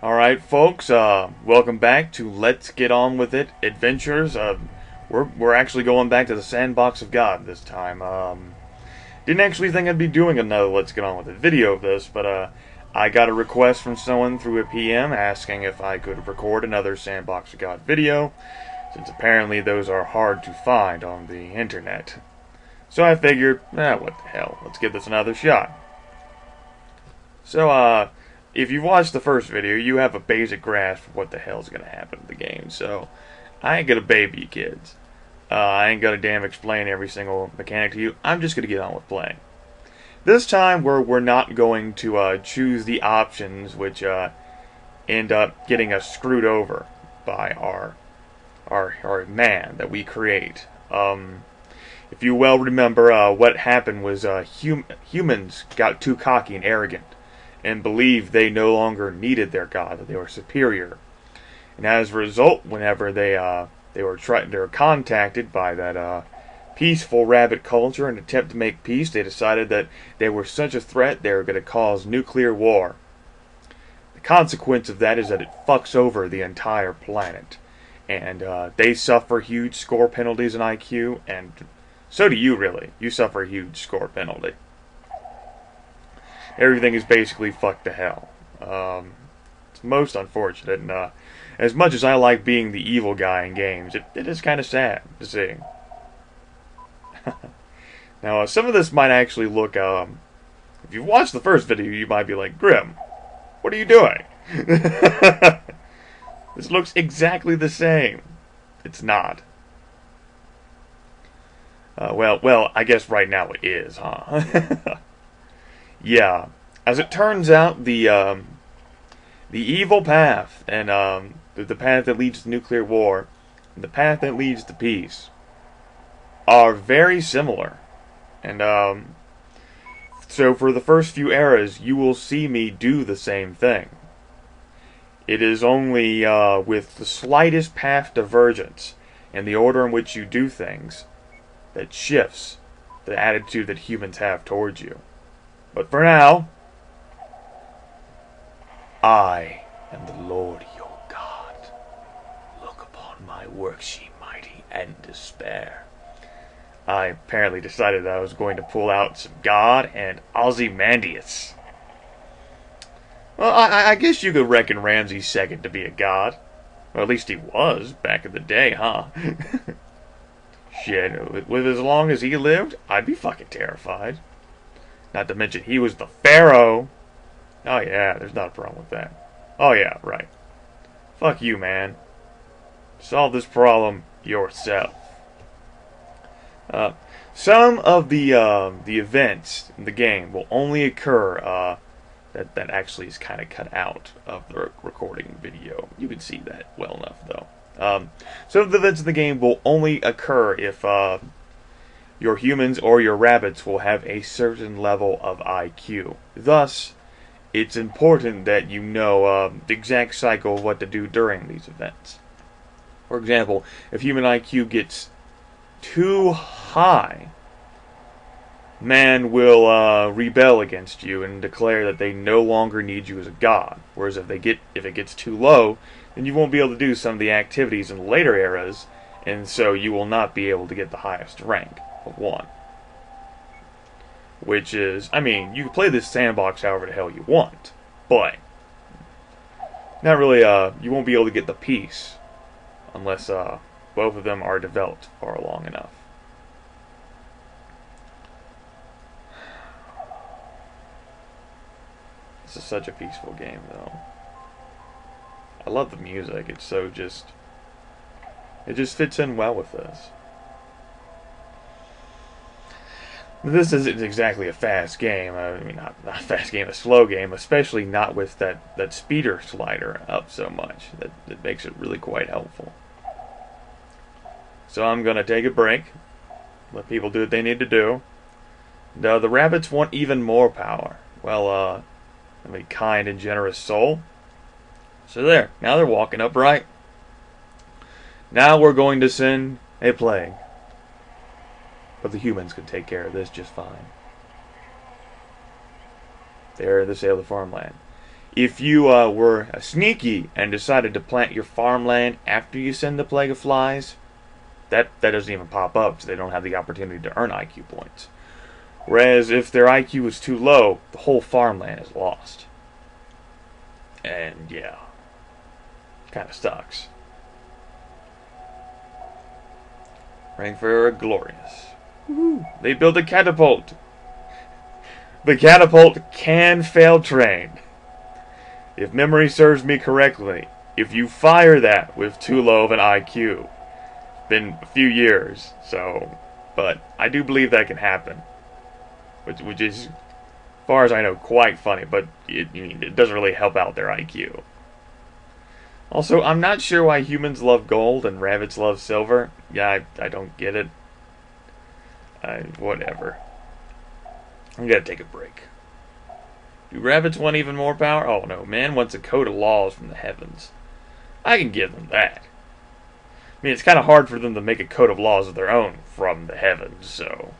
Alright, folks, welcome back to Let's Get On With It Adventures. We're actually going back to the Sandbox of God this time. Didn't actually think I'd be doing another Let's Get On With It video of this, but I got a request from someone through a PM asking if I could record another Sandbox of God video, since apparently those are hard to find on the internet. So I figured, what the hell, let's give this another shot. So, if you watched the first video, you have a basic grasp of what the hell's gonna happen in the game. So, I ain't gonna baby you kids. I ain't gonna damn explain every single mechanic to you. I'm just gonna get on with playing. This time, we're not going to choose the options, which end up getting us screwed over by our man that we create. If you well remember, what happened was humans got too cocky and arrogant, and believed they no longer needed their god, that they were superior. And as a result, whenever they were contacted by that peaceful rabbit culture and attempt to make peace, they decided that they were such a threat they were going to cause nuclear war. The consequence of that is that it fucks over the entire planet, and they suffer huge score penalties in IQ, and so do you really. You suffer a huge score penalty. Everything is basically fucked to hell. It's most unfortunate, and as much as I like being the evil guy in games, it is kind of sad to see. Now, some of this might actually look, if you watched the first video, you might be like, Grim, what are you doing? This looks exactly the same. It's not. Well, I guess right now it is, huh? Yeah, as it turns out, the evil path and the path that leads to nuclear war and the path that leads to peace are very similar. And so for the first few eras, you will see me do the same thing. It is only with the slightest path divergence in the order in which you do things that shifts the attitude that humans have towards you. But for now, I am the Lord your God. Look upon my works, ye mighty, and despair. I apparently decided that I was going to pull out some God and Ozymandias. Well, I guess you could reckon Ramses II to be a god. Or at least he was back in the day, huh? Shit, with as long as he lived, I'd be fucking terrified. Not to mention, he was the Pharaoh. Oh yeah, there's not a problem with that. Oh yeah, right. Fuck you, man. Solve this problem yourself. Some of the events in the game will only occur, that actually is kind of cut out of the recording video. You can see that well enough, though. Some of the events in the game will only occur if your humans or your rabbits will have a certain level of IQ. Thus, it's important that you know the exact cycle of what to do during these events. For example, if human IQ gets too high, man will rebel against you and declare that they no longer need you as a god. Whereas if it gets too low, then you won't be able to do some of the activities in later eras, and so you will not be able to get the highest rank of 1. Which is, I mean, you can play this sandbox however the hell you want, but not really, you won't be able to get the peace unless both of them are developed far long enough. This is such a peaceful game, though. I love the music. It's so just... It just fits in well with this. This isn't exactly a fast game. I mean, not a fast game, a slow game, especially not with that speeder slider up so much. That makes it really quite helpful. So I'm going to take a break. Let people do what they need to do. The rabbits want even more power. Well, I'm a kind and generous soul. So there, now they're walking upright. Now we're going to send a plague. But the humans can take care of this just fine. There, the sale of farmland. If you were sneaky and decided to plant your farmland after you send the Plague of Flies, that doesn't even pop up, so they don't have the opportunity to earn IQ points. Whereas if their IQ is too low, the whole farmland is lost. And yeah, kind of sucks. Rank for glorious. Woo-hoo. They build a catapult. The catapult can fail train. If memory serves me correctly, if you fire that with too low of an IQ, it's been a few years, so, but I do believe that can happen, which is, as far as I know, quite funny, but it doesn't really help out their IQ. Also, I'm not sure why humans love gold and rabbits love silver. Yeah, I don't get it. Whatever. I'm gonna take a break. Do rabbits want even more power? Oh no, man wants a code of laws from the heavens. I can give them that. I mean, it's kind of hard for them to make a code of laws of their own from the heavens, so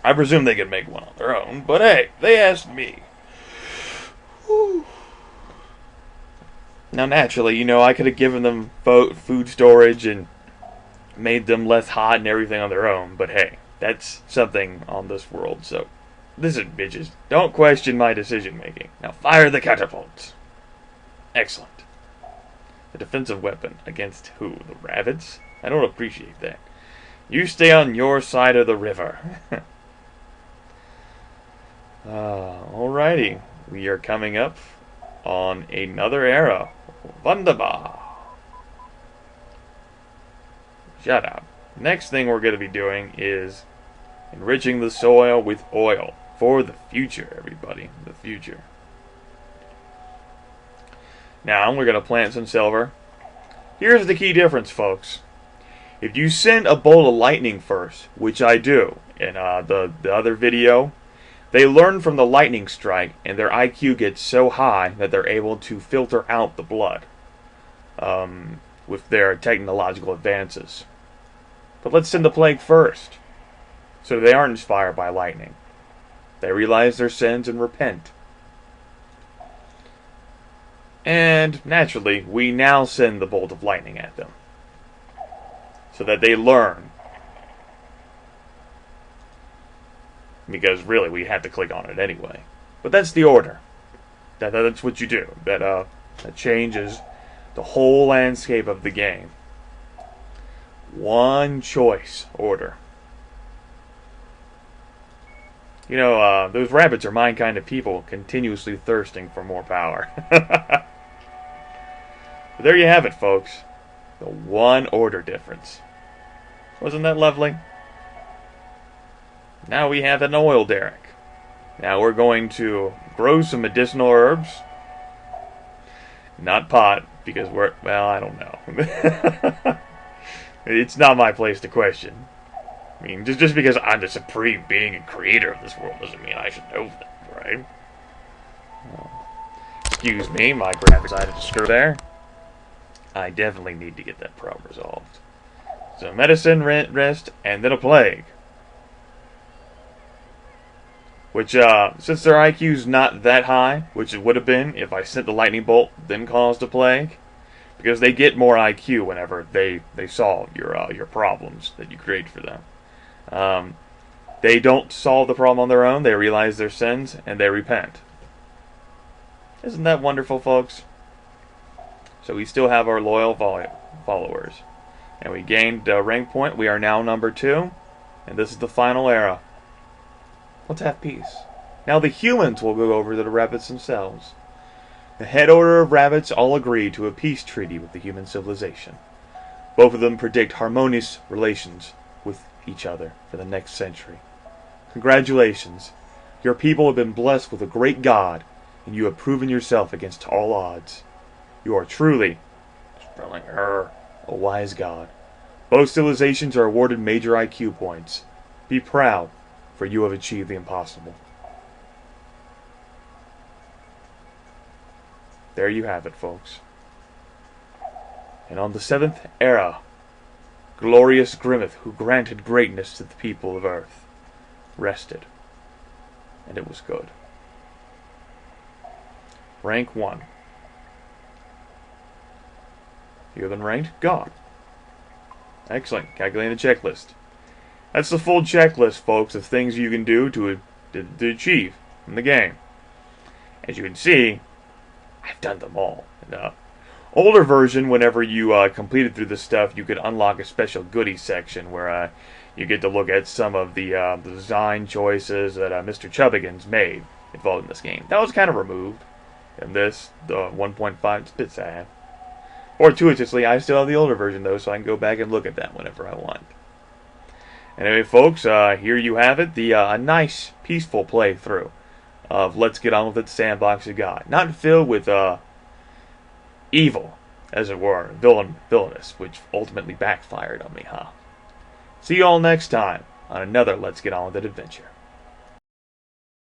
I presume they could make one on their own, but hey, they asked me. Whew. Now, naturally, I could have given them food storage and made them less hot and everything on their own, but hey, that's something on this world, so listen, bitches, don't question my decision-making. Now fire the catapults. Excellent. A defensive weapon against who? The rabbits? I don't appreciate that. You stay on your side of the river. Alrighty. We are coming up on another era. Wunderbar. Shut up. Next thing we're going to be doing is enriching the soil with oil. For the future, everybody. The future. Now, we're going to plant some silver. Here's the key difference, folks. If you send a bolt of lightning first, which I do in the other video, they learn from the lightning strike, and their IQ gets so high that they're able to filter out the blood with their technological advances. But let's send the plague first, so they aren't inspired by lightning. They realize their sins and repent. And, naturally, we now send the bolt of lightning at them, so that they learn. Because, really, we had to click on it anyway. But that's the order. That's what you do. That changes the whole landscape of the game. One choice order. Those rabbits are my kind of people, continuously thirsting for more power. But there you have it, folks. The one order difference. Wasn't that lovely? Now we have an oil derrick. Now we're going to grow some medicinal herbs. Not pot, because I don't know. It's not my place to question. I mean, just because I'm the supreme being and creator of this world doesn't mean I should know that, right? Excuse me, my graphics decided to screw there. I definitely need to get that problem resolved. So medicine, rest, and then a plague. Which, since their IQ's not that high, which it would have been if I sent the lightning bolt, then caused a plague, because they get more IQ whenever they solve your problems that you create for them. They don't solve the problem on their own. They realize their sins and they repent. Isn't that wonderful, folks? So we still have our loyal followers. And we gained a rank point. We are now number 2. And this is the final era. Let's have peace. Now the humans will go over to the rabbits themselves. The head order of rabbits all agree to a peace treaty with the human civilization. Both of them predict harmonious relations with each other for the next century. Congratulations. Your people have been blessed with a great God, and you have proven yourself against all odds. You are truly, spelling a wise God. Both civilizations are awarded major IQ points. Be proud, for you have achieved the impossible. There you have it, folks. And on the 7th era, glorious Grimith, who granted greatness to the people of Earth, rested. And it was good. Rank 1. Fewer than ranked? Gone. Excellent. Calculating the checklist. That's the full checklist, folks, of things you can do to achieve in the game. As you can see, I've done them all. Older version, whenever you completed through this stuff, you could unlock a special goodies section where you get to look at some of the design choices that Mr. Chubbigans made involved in this game. That was kind of removed in this, the 1.5. It's a bit sad. Fortuitously, I still have the older version, though, so I can go back and look at that whenever I want. Anyway, folks, here you have it, a nice, peaceful playthrough of Let's Get On With It, Sandbox you got. Not filled with evil, as it were, villainous, which ultimately backfired on me, huh? See you all next time on another Let's Get On With It adventure.